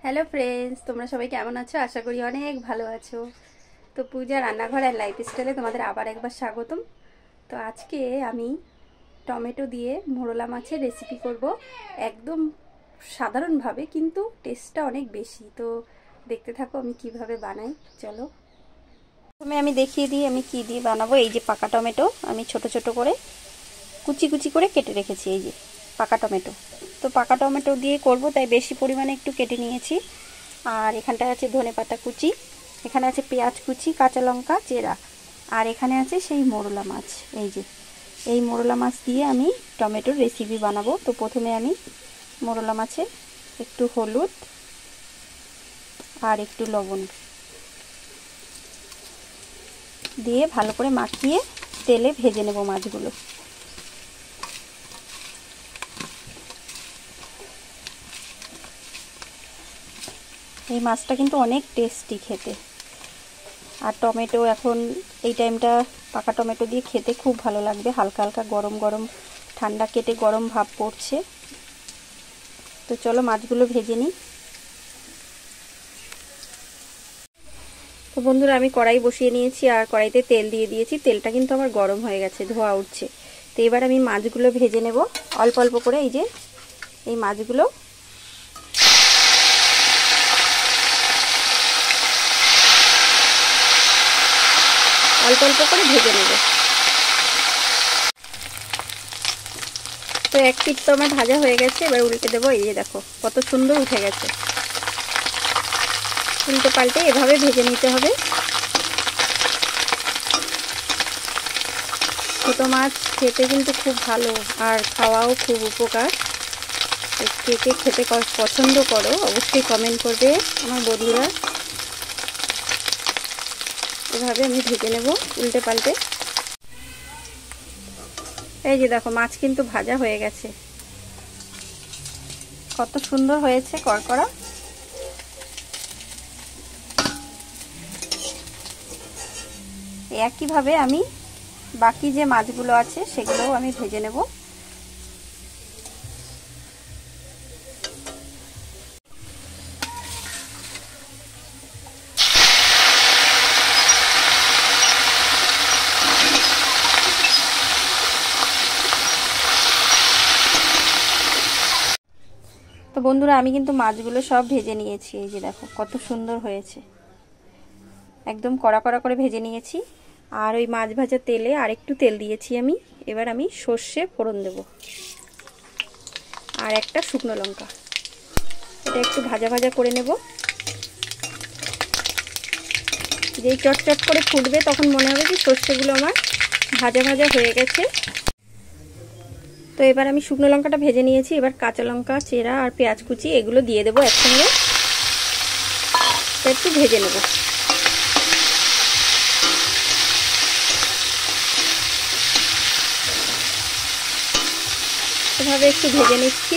Hello friends, তোমরা সবাই কেমন আছো? আশা করি অনেক ভালো আছো। তো পূজা রান্নাঘর আর লাইফস্টাইলে তোমাদের আবার একবার স্বাগতম। তো আজকে আমি টমেটো দিয়ে মোরলা মাছের রেসিপি করব, একদম সাধারণভাবে, কিন্তু টেস্টটা অনেক বেশি। তো দেখতে থাকো আমি কিভাবে বানাই। চলো প্রথমে আমি দেখিয়ে দিই আমি কি দিয়ে বানাবো। এই যে পাকা টমেটো আমি ছোট ছোট করে কুচি কুচি করে কেটে রেখেছি। এই যে পাকা টমেটো, তো পাকা টমেটো দিয়ে করব তাই বেশি পরিমাণে একটু কেটে নিয়েছি। আর এখানটায় আছে ধনেপাতা কুচি, এখানে আছে পেঁয়াজ কুচি, কাঁচা লঙ্কা চেরা, আর এখানে আছে সেই মোরলা মাছ। এই যে এই মোরলা মাছ দিয়ে আমি টমেটোর রেসিপি বানাবো। তো প্রথমে আমি মোরলা মাছে একটু হলুদ আর একটু লবণ দিয়ে ভালো করে মাখিয়ে তেলে ভেজে নেব মাছগুলো। এই মাছটা কিন্তু অনেক টেস্টি খেতে, আর টমেটো এখন এই টাইমটা পাকা টমেটো দিয়ে খেতে খুব ভালো লাগবে। হালকা হালকা গরম গরম, ঠান্ডা কেটে গরম ভাব পড়ছে। তো চলো মাছগুলো ভেজে নিই। তো বন্ধুরা আমি কড়াই বসিয়ে নিয়েছি আর কড়াইতে তেল দিয়ে দিয়েছি। তেলটা কিন্তু আমার গরম হয়ে গেছে, ধোয়া উঠছে। তো এবার আমি মাছগুলো ভেজে নেব অল্প অল্প করে। এই যে এই মাছগুলো অল্প অল্প করে ভেজে নেব। তো এক পিঠ তো আমার ভাজা হয়ে গেছে, এবার উল্টে দেবো। এই যে দেখো কত সুন্দর উঠে গেছে। উল্টে পাল্টে এভাবে ভেজে নিতে হবে। ছোট মাছ খেতে কিন্তু খুব ভালো, আর খাওয়াও খুব উপকার। কে কে খেতে পছন্দ করো অবশ্যই কমেন্ট করবে আমার বন্ধুরা। এভাবে আমি ভেজে নেব উল্টে পাল্টে। এই যে দেখো মাছ কিন্তু ভাজা হয়ে গেছে, কত সুন্দর হয়েছে কড়কড়া। একইভাবে আমি বাকি যে মাছগুলো আছে সেগুলোও আমি ভেজে নেব। তো বন্ধুরা আমি কিন্তু মাছগুলো সব ভেজে নিয়েছি। এই যে দেখো কত সুন্দর হয়েছে, একদম কড়া কড়া করে ভেজে নিয়েছি। আর ওই মাছ ভাজা তেলে আর একটু তেল দিয়েছি আমি। এবার আমি সর্ষে ফোড়ন দেব আর একটা শুকনো লঙ্কা। এটা একটু ভাজা ভাজা করে নেব। যেই চটচট করে ফুটবে তখন মনে হবে যে সর্ষেগুলো আমার ভাজা ভাজা হয়ে গেছে। তো এবার আমি শুকনো লঙ্কাটা ভেজে নিয়েছি। এবার কাঁচা লঙ্কা চেরা আর পেঁয়াজ কুচি এগুলো দিয়ে দেবো একসঙ্গে, একটু ভেজে নেব। এভাবে একটু ভেজে নিচ্ছি।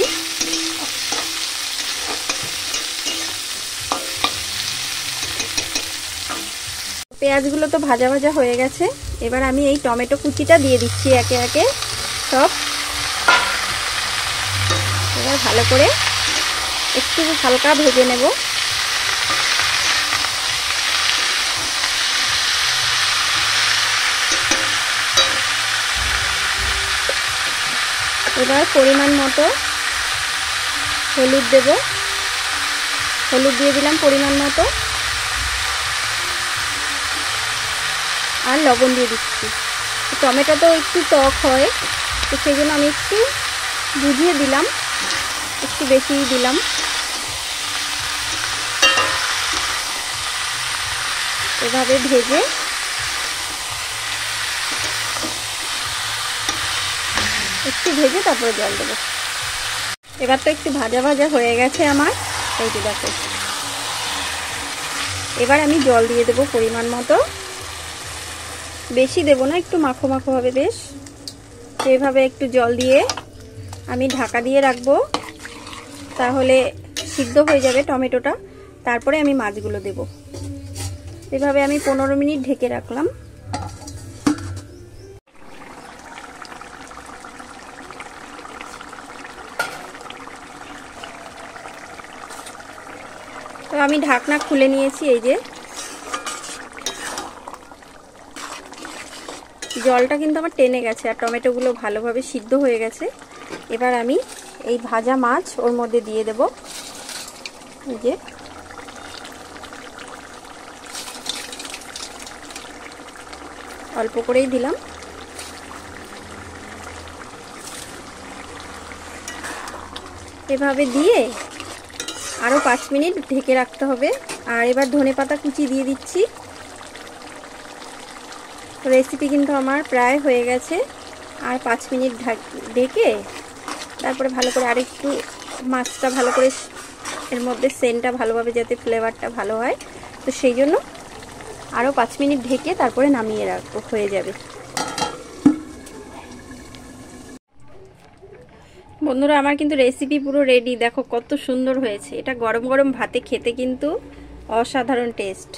পেঁয়াজগুলো তো ভাজা ভাজা হয়ে গেছে। এবার আমি এই টমেটো কুচিটা দিয়ে দিচ্ছি একে একে সব। এবার ভালো করে একটু হালকা ভেজে নেব। এবার পরিমাণ মতো হলুদ দেব, হলুদ দিয়ে দিলাম পরিমাণ মতো, আর লবণ দিয়ে দিচ্ছি। টমেটো তো একটু টক হয়, তো সেই জন্য আমি একটু বুঝিয়ে দিলাম, একটু বেশিই দিলাম। এভাবে ভেজে একটু ভেজে তারপরে জল দেবো। এবার তো একটু ভাজা ভাজা হয়ে গেছে আমার। এই যে দেখো এবার আমি জল দিয়ে দেবো পরিমাণ মতো, বেশি দেব না, একটু মাখো মাখো হবে বেশ। এইভাবে একটু জল দিয়ে আমি ঢাকা দিয়ে রাখবো, তাহলে সিদ্ধ হয়ে যাবে টমেটোটা। তারপরে আমি মাছগুলো দেব। এভাবে আমি 15 মিনিট ঢেকে রাখলাম। তো আমি ঢাকনা খুলে নিয়েছি, এই যে জলটা কিন্তু আমার টেনে গেছে আর টমেটোগুলো ভালোভাবে সিদ্ধ হয়ে গেছে। এবার আমি এই ভাজা মাছ ওর মধ্যে দিয়ে দেব। এই যে অল্প করেই দিলাম। এভাবে দিয়ে আরও 5 মিনিট ঢেকে রাখতে হবে। আর এবার ধনেপাতা কুচি দিয়ে দিচ্ছি। রেসিপি কিন্তু আমার প্রায় হয়ে গেছে। আর 5 মিনিট ঢেকে তারপরে ভালো করে আরেকটু মাছটা ভালো করে এর মধ্যে সেন্টটা ভালোভাবে যাতে ফ্লেভারটা ভালো হয়, তো সেই জন্য আরও 5 মিনিট ঢেকে তারপরে নামিয়ে রাখবো, হয়ে যাবে। বন্ধুরা আমার কিন্তু রেসিপি পুরো রেডি। দেখো কত সুন্দর হয়েছে। এটা গরম গরম ভাতে খেতে কিন্তু অসাধারণ টেস্ট।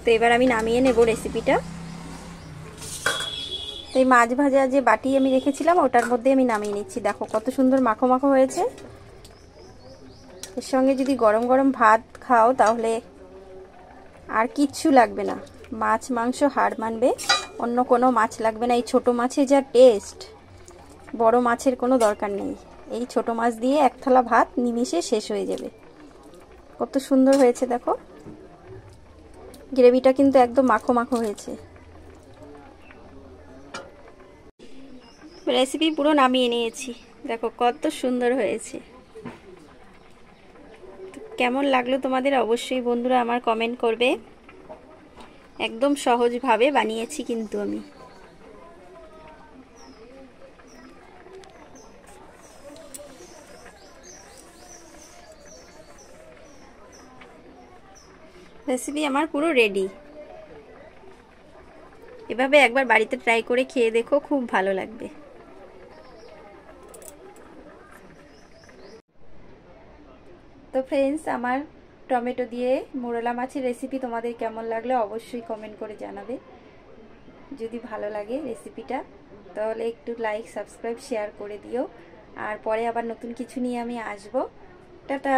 তো এবার আমি নামিয়ে নেব রেসিপিটা। তো এই মাছ ভাজা যে বাটি আমি রেখেছিলাম ওটার মধ্যে আমি নামিয়ে নিচ্ছি। দেখো কত সুন্দর মাখো মাখো হয়েছে। এর সঙ্গে যদি গরম গরম ভাত খাও তাহলে আর কিচ্ছু লাগবে না। মাছ মাংস হার মানবে, অন্য কোনো মাছ লাগবে না। এই ছোট মাছে যা টেস্ট, বড় মাছের কোনো দরকার নেই। এই ছোট মাছ দিয়ে এক থালা ভাত নিমিষে শেষ হয়ে যাবে। কত সুন্দর হয়েছে দেখো, গ্রেভিটা কিন্তু একদম মাখো মাখো হয়েছে। রেসিপি পুরো নামিয়ে নিয়েছি। দেখো কত সুন্দর হয়েছে। কেমন লাগলো তোমাদের অবশ্যই বন্ধুরা আমার কমেন্ট করবে। একদম সহজভাবে বানিয়েছি কিন্তু আমি। রেসিপি আমার পুরো রেডি। এভাবে একবার বাড়িতে ট্রাই করে খেয়ে দেখো, খুব ভালো লাগবে। তো ফ্রেন্ডস, আমার টমেটো দিয়ে মোরলা মাছের রেসিপি তোমাদের কেমন লাগলো অবশ্যই কমেন্ট করে জানাবে। যদি ভালো লাগে রেসিপিটা তাহলে একটু লাইক সাবস্ক্রাইব শেয়ার করে দিও। আর পরে আবার নতুন কিছু নিয়ে আমি আসবো। টাটা।